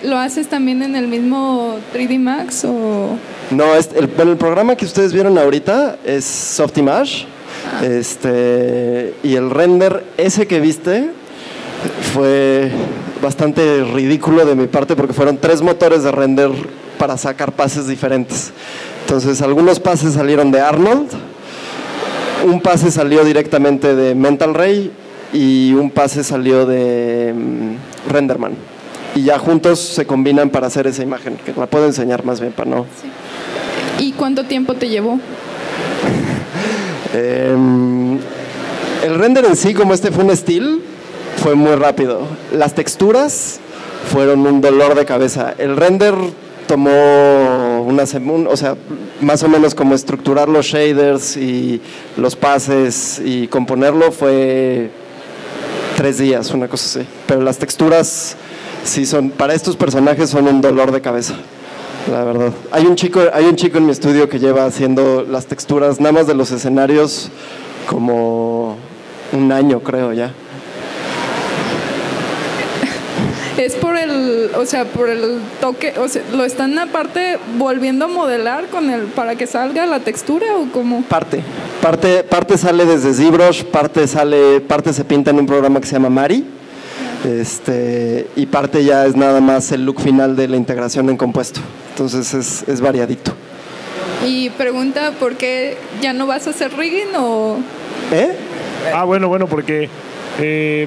Speaker 8: ¿Lo haces también en el mismo 3D Max o...?
Speaker 2: No, el programa que ustedes vieron ahorita es Softimage. Y el render ese que viste fue bastante ridículo de mi parte porque fueron 3 motores de render para sacar pases diferentes. Entonces, algunos pases salieron de Arnold, un pase salió directamente de Mental Ray y un pase salió de Renderman. Y ya juntos se combinan para hacer esa imagen, que la puedo enseñar más bien para no...
Speaker 8: Sí. ¿Y cuánto tiempo te llevó?
Speaker 2: El render en sí, como fue un still, fue muy rápido. Las texturas fueron un dolor de cabeza. El render tomó más o menos como estructurar los shaders y los pases y componerlo fue 3 días, una cosa así. Pero las texturas sí para estos personajes son un dolor de cabeza, la verdad. Hay un chico en mi estudio que lleva haciendo las texturas nada más de los escenarios como 1 año, creo ya.
Speaker 8: ¿Es por el toque, lo están aparte volviendo a modelar para que salga la textura o cómo?
Speaker 2: Parte sale desde ZBrush, parte se pinta en un programa que se llama Mari, y parte ya es nada más el look final de la integración en compuesto. Entonces es variadito.
Speaker 8: Y pregunta, ¿por qué ya no vas a hacer rigging o...?
Speaker 3: Bueno, porque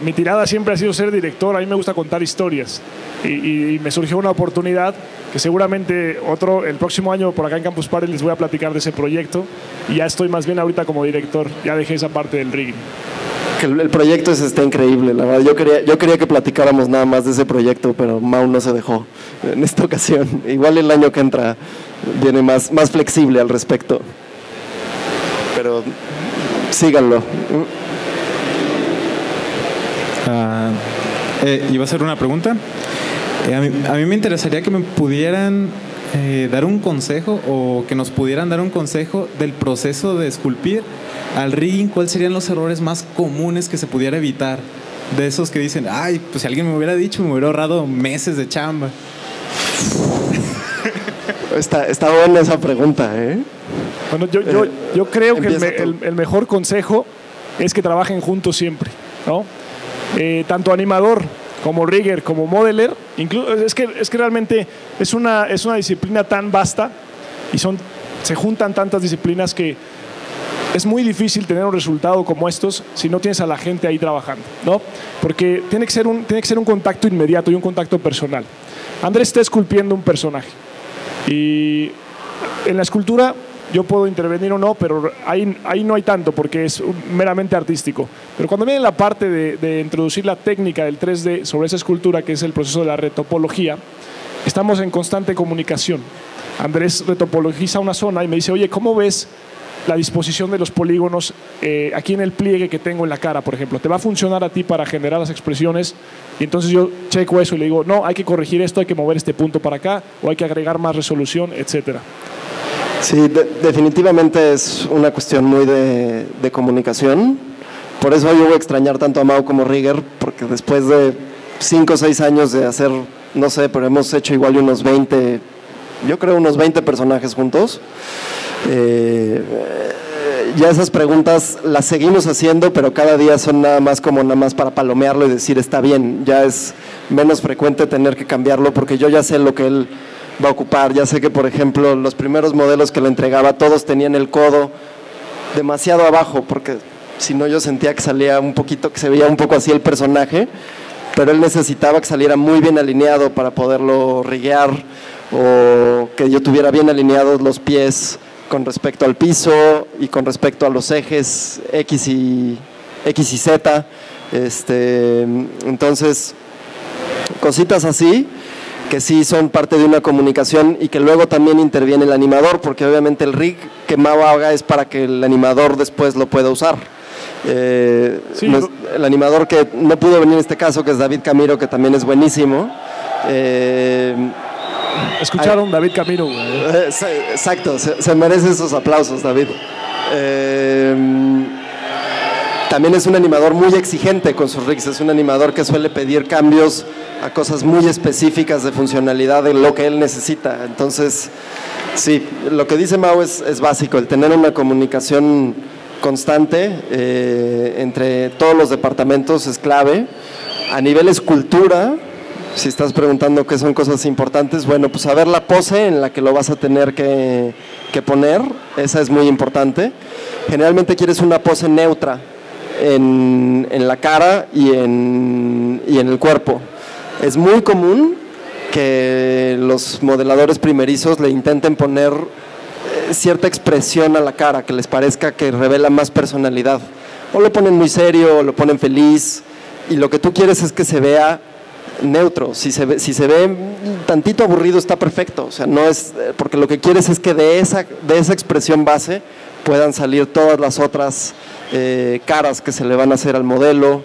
Speaker 3: mi tirada siempre ha sido ser director. A mí me gusta contar historias y me surgió una oportunidad que seguramente el próximo año por acá en Campus Party les voy a platicar de ese proyecto y ya estoy más bien ahorita como director, ya dejé esa parte del rigging.
Speaker 2: Que el proyecto está increíble, la verdad. Yo quería que platicáramos nada más de ese proyecto, pero Mau no se dejó en esta ocasión. Igual el año que entra viene más flexible al respecto, pero síganlo.
Speaker 9: Iba a hacer una pregunta. A mí me interesaría que me pudieran dar un consejo o que nos pudieran dar un consejo del proceso de esculpir al rigging. ¿Cuáles serían los errores más comunes que se pudiera evitar? De esos que dicen, pues si alguien me hubiera dicho, me hubiera ahorrado meses de chamba.
Speaker 2: Está buena esa pregunta, ¿eh?
Speaker 3: Bueno, yo creo que el mejor consejo es que trabajen juntos siempre, ¿no? Tanto animador como rigger, como modeler, es que realmente es una disciplina tan vasta y se juntan tantas disciplinas que es muy difícil tener un resultado como estos si no tienes a la gente ahí trabajando, ¿no? Porque tiene que ser un contacto inmediato y un contacto personal. Andrés está esculpiendo un personaje y en la escultura yo puedo intervenir o no, pero ahí no hay tanto porque es meramente artístico. Pero cuando viene la parte de introducir la técnica del 3D sobre esa escultura, que es el proceso de la retopología, estamos en constante comunicación. Andrés retopologiza una zona y me dice, oye, ¿cómo ves la disposición de los polígonos aquí en el pliegue que tengo en la cara, por ejemplo? ¿Te va a funcionar a ti para generar las expresiones? Y entonces yo checo eso y le digo, no, hay que corregir esto, hay que mover este punto para acá, o hay que agregar más resolución, etcétera.
Speaker 2: Sí, definitivamente es una cuestión muy de comunicación. Por eso yo voy a extrañar tanto a Mau como Rigger, porque después de 5 o 6 años de hacer, no sé, pero hemos hecho igual unos 20 personajes juntos. Ya esas preguntas las seguimos haciendo, pero cada día son nada más para palomearlo y decir está bien. Ya es menos frecuente tener que cambiarlo porque yo ya sé lo que él va a ocupar. Ya sé que, por ejemplo, los primeros modelos que le entregaba, todos tenían el codo demasiado abajo, porque si no yo sentía que salía un poquito, que se veía un poco así el personaje, pero él necesitaba que saliera muy bien alineado para poderlo riguear, o que yo tuviera bien alineados los pies con respecto al piso y con respecto a los ejes X y Z. Entonces, cositas así que sí son parte de una comunicación y que luego también interviene el animador, porque obviamente el rig que Mau haga es para que el animador después lo pueda usar.
Speaker 3: Sí,
Speaker 2: el animador que no pudo venir en este caso, que es David Camiro, que también es buenísimo.
Speaker 3: Escucharon David Camiro, güey.
Speaker 2: Exacto, se merece esos aplausos, David. También es un animador muy exigente con sus rigs, es un animador que suele pedir cambios a cosas muy específicas de funcionalidad de lo que él necesita. Entonces, sí, lo que dice Mau es básico, el tener una comunicación constante entre todos los departamentos es clave. A nivel escultura, si estás preguntando qué son cosas importantes, bueno, pues saber la pose en la que lo vas a tener que poner, esa es muy importante. Generalmente quieres una pose neutra en la cara y en el cuerpo. Es muy común que los modeladores primerizos le intenten poner cierta expresión a la cara, que les parezca que revela más personalidad. O lo ponen muy serio, o lo ponen feliz, y lo que tú quieres es que se vea neutro. Si se ve tantito aburrido está perfecto, o sea, no es, porque lo que quieres es que de esa expresión base puedan salir todas las otras caras que se le van a hacer al modelo,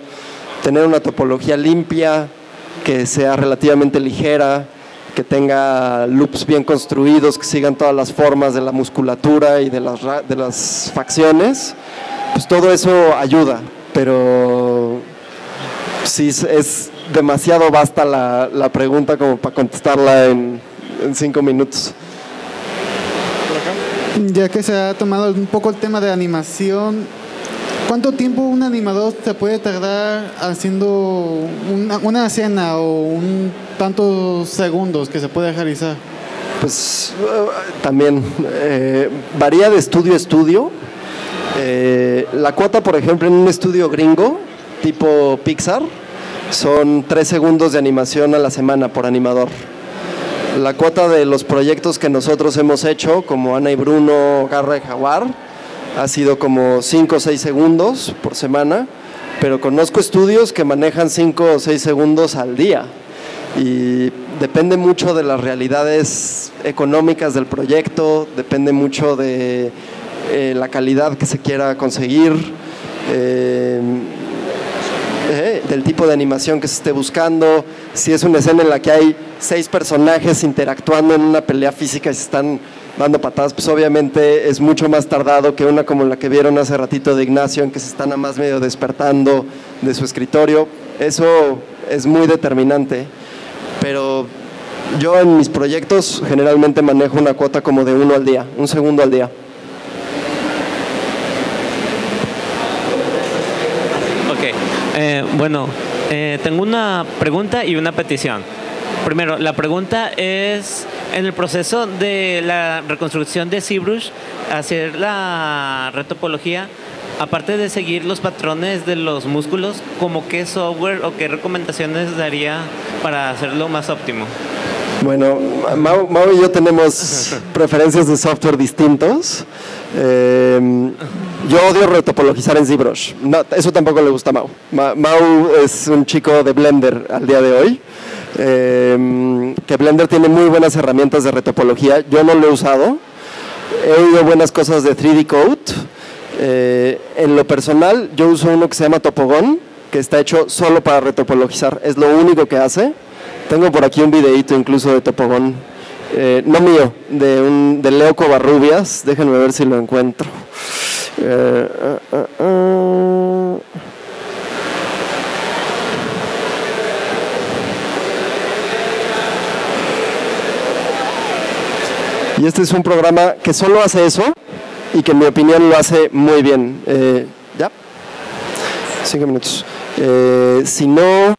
Speaker 2: tener una topología limpia, que sea relativamente ligera, que tenga loops bien construidos, que sigan todas las formas de la musculatura y de las facciones. Pues todo eso ayuda, pero sí es demasiado vasta la pregunta como para contestarla en 5 minutos.
Speaker 10: Ya que se ha tomado un poco el tema de animación, ¿cuánto tiempo un animador se puede tardar haciendo una escena o tantos segundos que se puede realizar?
Speaker 2: Pues también varía de estudio a estudio. La cuota, por ejemplo, en un estudio gringo, tipo Pixar, son 3 segundos de animación a la semana por animador. La cuota de los proyectos que nosotros hemos hecho, como Ana y Bruno, Garra y Jaguar, ha sido como 5 o 6 segundos por semana, pero conozco estudios que manejan 5 o 6 segundos al día y depende mucho de las realidades económicas del proyecto, depende mucho de la calidad que se quiera conseguir, del tipo de animación que se esté buscando. Si es una escena en la que hay 6 personajes interactuando en una pelea física y se están dando patadas, pues obviamente es mucho más tardado que una como la que vieron hace ratito de Ignacio, en que se están nada más medio despertando de su escritorio. Eso es muy determinante, pero yo en mis proyectos generalmente manejo una cuota como de 1 al día, 1 segundo al día.
Speaker 11: Bueno, tengo una pregunta y una petición. Primero, la pregunta es, en el proceso de la reconstrucción de ZBrush, hacer la retopología, aparte de seguir los patrones de los músculos, ¿cómo qué software o qué recomendaciones daría para hacerlo más óptimo?
Speaker 2: Bueno, Mau y yo tenemos preferencias de software distintos. Yo odio retopologizar en ZBrush. No, eso tampoco le gusta a Mau. Mau es un chico de Blender al día de hoy. Que Blender tiene muy buenas herramientas de retopología. Yo no lo he usado. He oído buenas cosas de 3D Code. En lo personal, yo uso uno que se llama Topogon, que está hecho solo para retopologizar. Es lo único que hace. Tengo por aquí un videíto incluso de Topogon, no mío, de Leo Covarrubias. Déjenme ver si lo encuentro. Y este es un programa que solo hace eso y que en mi opinión lo hace muy bien. ¿Ya? 5 minutos. Si no,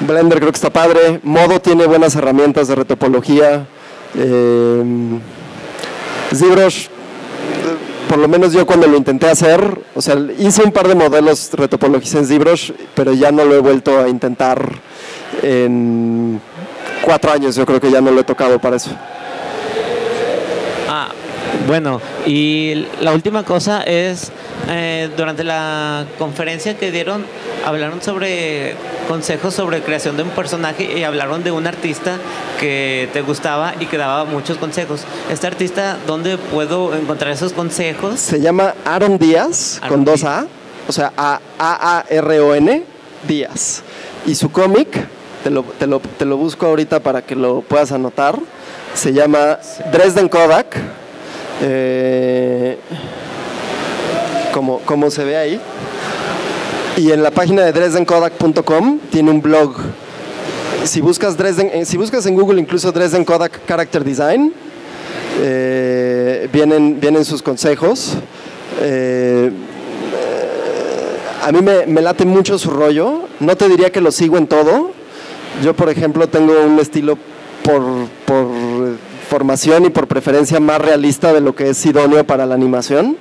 Speaker 2: Blender creo que está padre. Modo tiene buenas herramientas de retopología. ZBrush, por lo menos yo cuando lo intenté hacer, o sea, hice un par de modelos retopologicé en ZBrush, pero ya no lo he vuelto a intentar en 4 años. Yo creo que ya no lo he tocado para eso.
Speaker 11: Bueno, y la última cosa es, durante la conferencia que dieron, hablaron sobre consejos sobre creación de un personaje y hablaron de un artista que te gustaba y que daba muchos consejos. ¿Este artista dónde puedo encontrar esos consejos?
Speaker 2: Se llama Aaron Díaz, con 2 A. o sea, Aaron Díaz. Y su cómic, te lo busco ahorita para que lo puedas anotar, se llama Dresden Kodak, como se ve ahí. Y en la página de dresdenkodak.com tiene un blog. Si buscas en Google incluso Dresden Kodak Character Design, vienen sus consejos. A mí me late mucho su rollo. No te diría que lo sigo en todo. Yo, por ejemplo, tengo un estilo por formación y por preferencia más realista de lo que es idóneo para la animación.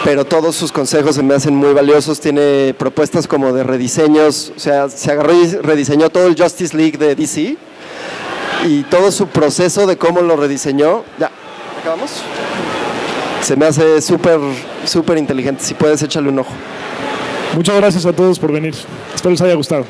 Speaker 2: Pero todos sus consejos se me hacen muy valiosos. Tiene propuestas como de rediseños. O sea, se agarró y rediseñó todo el Justice League de DC. Y todo su proceso de cómo lo rediseñó. Ya, acabamos. Se me hace súper inteligente. Si puedes, échale un ojo.
Speaker 3: Muchas gracias a todos por venir. Espero les haya gustado.